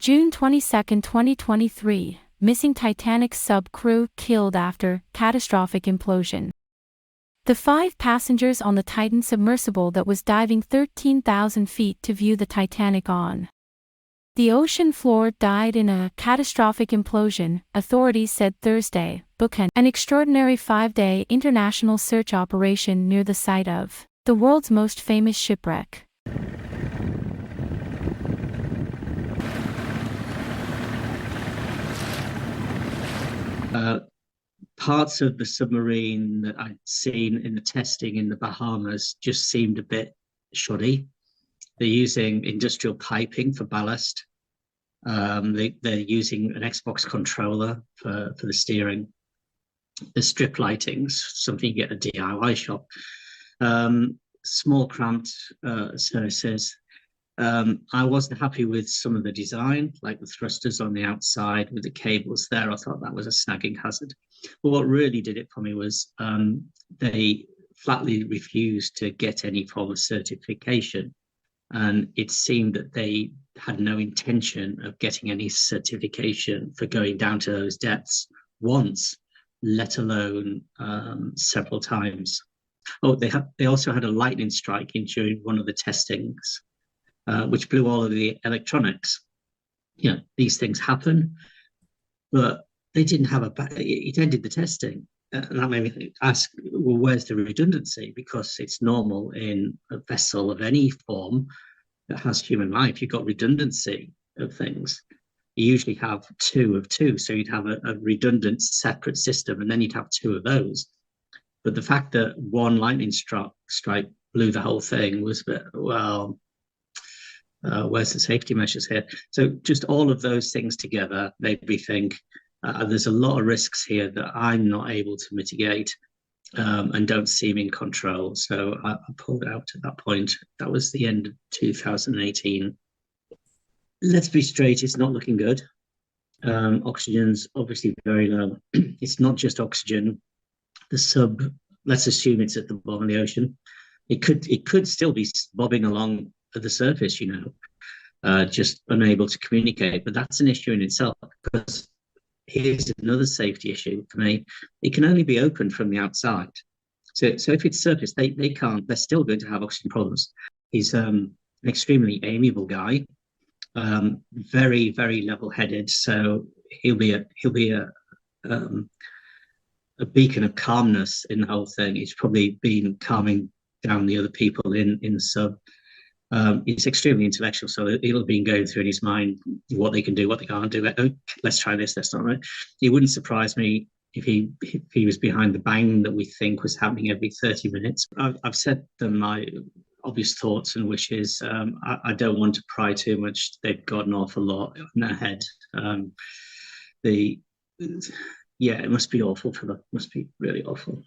June 22, 2023, missing Titanic sub crew killed after catastrophic implosion. The 5 passengers on the Titan submersible that was diving 13,000 feet to view the Titanic on the ocean floor died in a catastrophic implosion, authorities said Thursday, bookending an extraordinary 5-day international search operation near the site of the world's most famous shipwreck. Parts of the submarine that I'd seen in the testing in the Bahamas just seemed a bit shoddy. They're using industrial piping for ballast. They're using an Xbox controller for the steering. The strip lightings, something you get at a DIY shop. Small cramped surfaces. I wasn't happy with some of the design, like the thrusters on the outside with the cables there. I thought that was a snagging hazard. But what really did it for me was they flatly refused to get any form of certification. And it seemed that they had no intention of getting any certification for going down to those depths once, let alone several times. Oh, they also had a lightning strike during one of the testings, which blew all of the electronics. You know, these things happen, but they didn't have it ended the testing. And that made me ask, well, where's the redundancy? Because it's normal in a vessel of any form that has human life. You've got redundancy of things. You usually have 2 of 2. So you'd have a redundant separate system, and then you'd have 2 of those. But the fact that one lightning strike blew the whole thing was, well, where's the safety measures here? So just all of those things together made me think there's a lot of risks here that I'm not able to mitigate and don't seem in control. So I pulled out at that point. That was the end of 2018. Let's be straight, it's not looking good. Oxygen's obviously very low. It's not just oxygen. The sub, let's assume it's at the bottom of the ocean. It could still be bobbing along at the surface, just unable to communicate. But that's an issue in itself, because here's another safety issue for me. It can only be opened from the outside. So if it's surface, they can't. They're still going to have oxygen problems. He's an extremely amiable guy, very, very level-headed. So he'll be a beacon of calmness in the whole thing. He's probably been calming down the other people in the sub. He's extremely intellectual, so he'll have been going through in his mind what they can do, what they can't do. Oh, let's try this, let's not. Right? It wouldn't surprise me if he was behind the bang that we think was happening every 30 minutes. I've said them my obvious thoughts and wishes. I don't want to pry too much. They've got an awful lot in their head. It must be awful for them. Must be really awful.